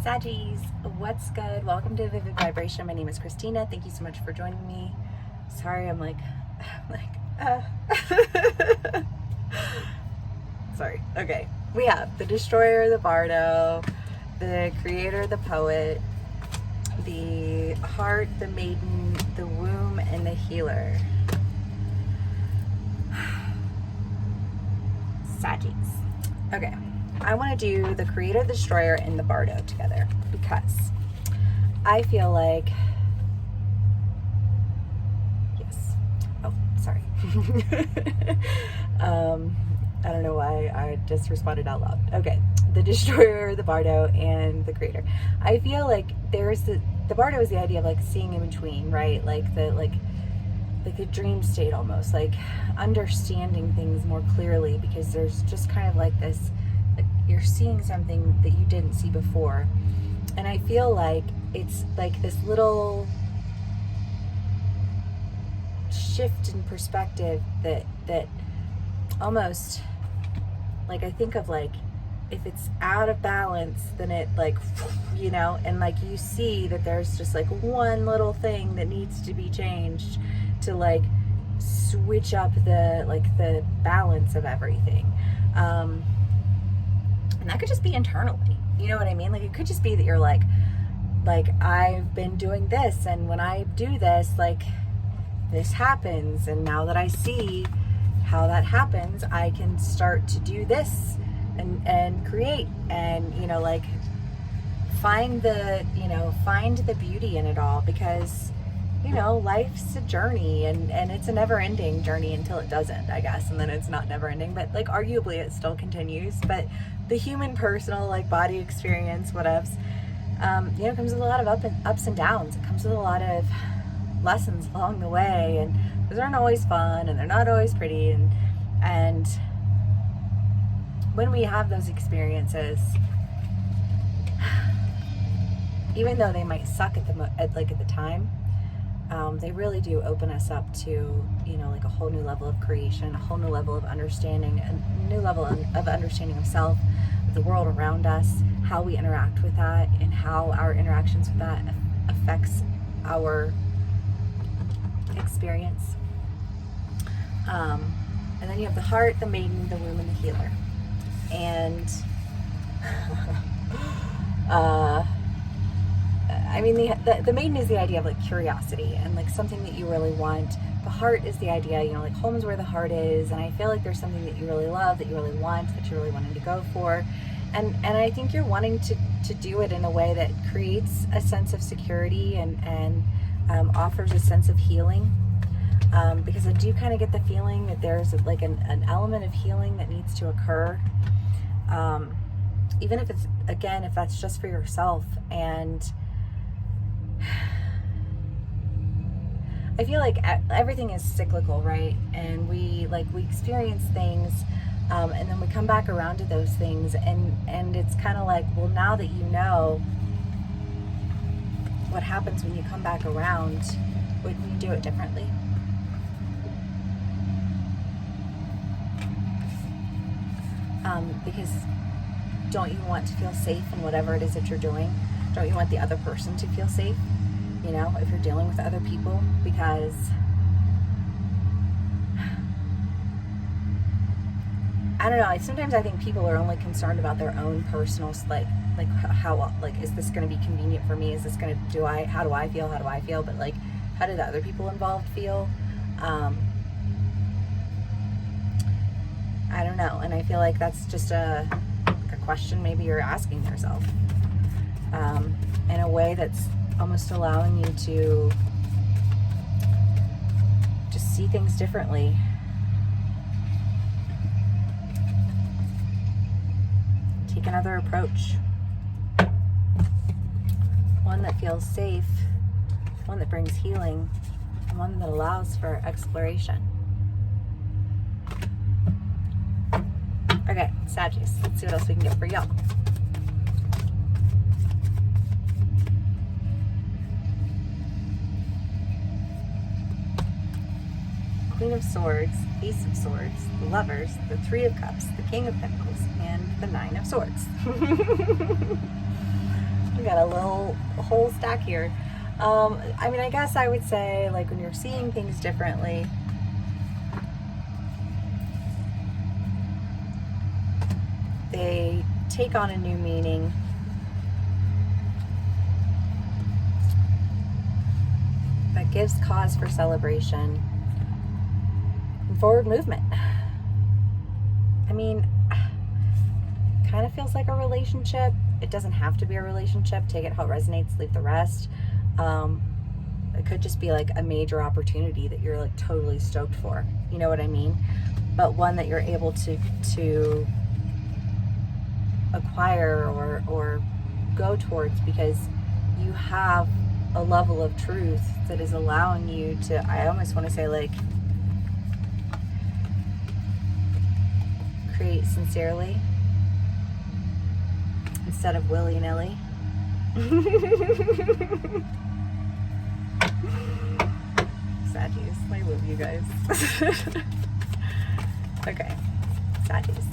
Saggies, what's good? Welcome to Vivid Vibration. My name is Christina. Thank you so much for joining me. Sorry, I'm like sorry. Okay, we have the Destroyer, the Bardo, the Creator, the Poet, the Heart, the Maiden, the Womb, and the Healer. Saggies. Okay. I want to do the Creator, the Destroyer, and the Bardo together because I feel like, yes. Oh, sorry. I don't know why I just responded out loud. Okay, the Destroyer, the Bardo, and the Creator. I feel like there's the Bardo is the idea of like seeing in between, right? Like a dream state almost, like understanding things more clearly because there's just kind of like this. You're seeing something that you didn't see before. And I feel like it's like this little shift in perspective that almost, like, I think of like if it's out of balance, then it like, you know, and like you see that there's just like one little thing that needs to be changed to like switch up the balance of everything. And that could just be internally, you know what I mean? Like, it could just be that you're like I've been doing this, and when I do this, like, this happens, and now that I see how that happens, I can start to do this and create, and, you know, like, find the beauty in it all, because, you know, life's a journey, and it's a never-ending journey until it doesn't, I guess, and then it's not never-ending, but, like, arguably it still continues, but the human personal, like, body experience, whatevs, you know, comes with a lot of ups and downs. It comes with a lot of lessons along the way, and those aren't always fun, and they're not always pretty, and when we have those experiences, even though they might suck at the time, they really do open us up to, you know, like a whole new level of creation, a whole new level of understanding, a new level of understanding of self, of the world around us, how we interact with that, and how our interactions with that affects our experience. And then you have the Heart, the Maiden, the Womb, and the Healer. And I mean, the maiden is the idea of like curiosity and like something that you really want. The Heart is the idea, you know, like home is where the heart is, and I feel like there's something that you really love, that you really want, that you're really wanting to go for, and I think you're wanting to do it in a way that creates a sense of security and offers a sense of healing, because I do kind of get the feeling that there's like an element of healing that needs to occur, even if it's, again, if that's just for yourself. And I feel like everything is cyclical, right? And we experience things, and then we come back around to those things, and it's kind of like, well, now that you know what happens when you come back around, would you do it differently? Because don't you want to feel safe in whatever it is that you're doing? Don't you want the other person to feel safe? You know, if you're dealing with other people, because I don't know. Sometimes I think people are only concerned about their own personal, like how, like, is this going to be convenient for me? Is this going to, how do I feel? But like, how do the other people involved feel? I don't know. And I feel like that's just a question maybe you're asking yourself, in a way that's almost allowing you to just see things differently. Take another approach. One that feels safe, one that brings healing, and one that allows for exploration. Okay, Saggies, let's see what else we can get for y'all. Queen of Swords, Ace of Swords, the Lovers, the Three of Cups, the King of Pentacles, and the Nine of Swords. Got a whole stack here. I mean, I guess I would say, like, when you're seeing things differently, they take on a new meaning. That gives cause for celebration and forward movement. I mean, kind of feels like a relationship. It doesn't have to be a relationship. Take it how it resonates, leave the rest. It could just be like a major opportunity that you're like totally stoked for. You know what I mean? But one that you're able to acquire or go towards because you have a level of truth that is allowing you to, I almost want to say, like, create sincerely instead of willy-nilly. Saggies, I love you guys. Okay, Saggies.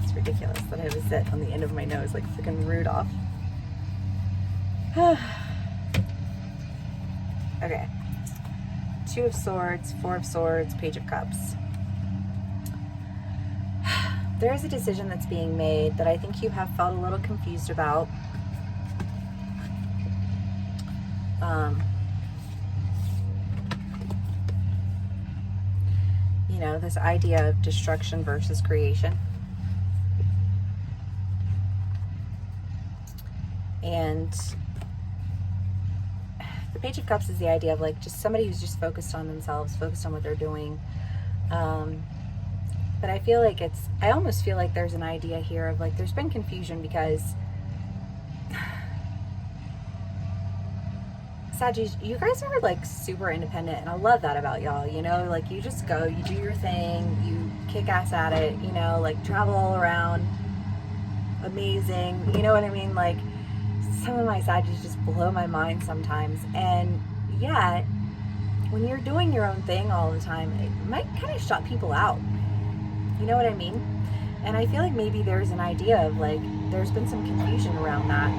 It's ridiculous that I have a zit on the end of my nose like freaking Rudolph. Okay, 2 of Swords, 4 of Swords, Page of Cups. There is a decision that's being made that I think you have felt a little confused about. You know, this idea of destruction versus creation. And the Page of Cups is the idea of like just somebody who's just focused on themselves, focused on what they're doing. But I feel like I almost feel like there's an idea here of like there's been confusion because Saggies, you guys are like super independent, and I love that about y'all. You know, like you just go, you do your thing, you kick ass at it, you know, like travel all around, amazing. You know what I mean? Like some of my Saggies just blow my mind sometimes, and yet when you're doing your own thing all the time, it might kind of shut people out. You know what I mean? And I feel like maybe there's an idea of like there's been some confusion around that.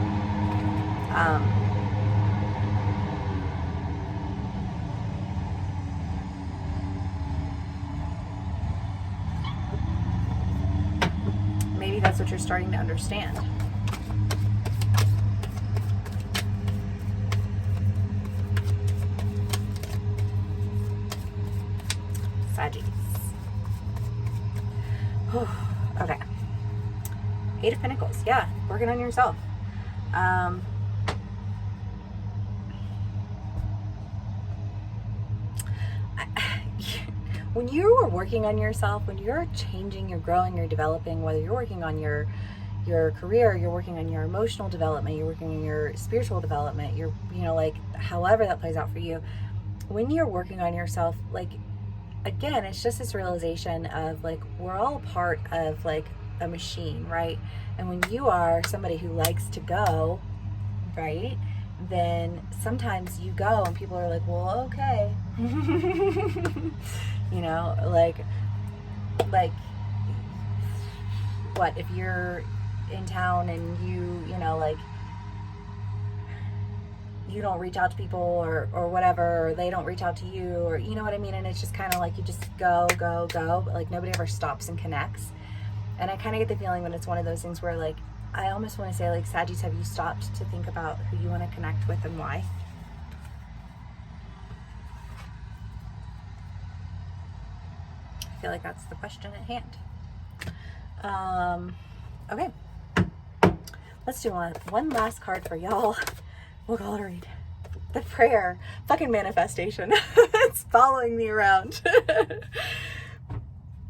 Maybe that's what you're starting to understand. Saggies. Okay. 8 of Pentacles. Yeah, working on yourself. When you are working on yourself, when you're changing, you're growing, you're developing, whether you're working on your career, you're working on your emotional development, you're working on your spiritual development, you're, you know, like however that plays out for you, when you're working on yourself, like, again, it's just this realization of like we're all part of like a machine, right? And when you are somebody who likes to go, right, then sometimes you go and people are like, well, okay. You know, like what if you're in town and you know, like you don't reach out to people or whatever, or they don't reach out to you, or you know what I mean? And it's just kind of like you just go, but like nobody ever stops and connects. And I kind of get the feeling when it's one of those things where like, I almost want to say like, Saggies, have you stopped to think about who you want to connect with and why? I feel like that's the question at hand. Okay. Let's do one last card for y'all. We'll call it a read. The prayer. Fucking manifestation. It's following me around.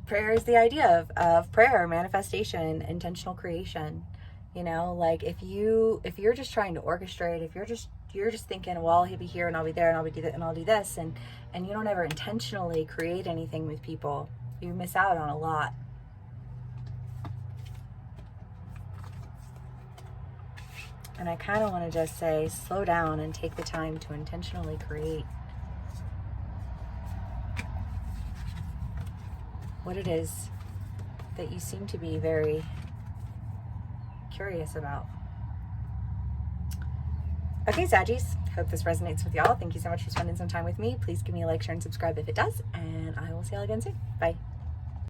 Prayer is the idea of prayer, manifestation, intentional creation. You know, like if you're just trying to orchestrate, if you're just thinking, well, he'll be here and I'll be there and I'll be and I'll do this, and you don't ever intentionally create anything with people, you miss out on a lot. And I kind of want to just say, slow down and take the time to intentionally create what it is that you seem to be very curious about. Okay, Saggies, hope this resonates with y'all. Thank you so much for spending some time with me. Please give me a like, share, and subscribe if it does, and I will see y'all again soon. Bye.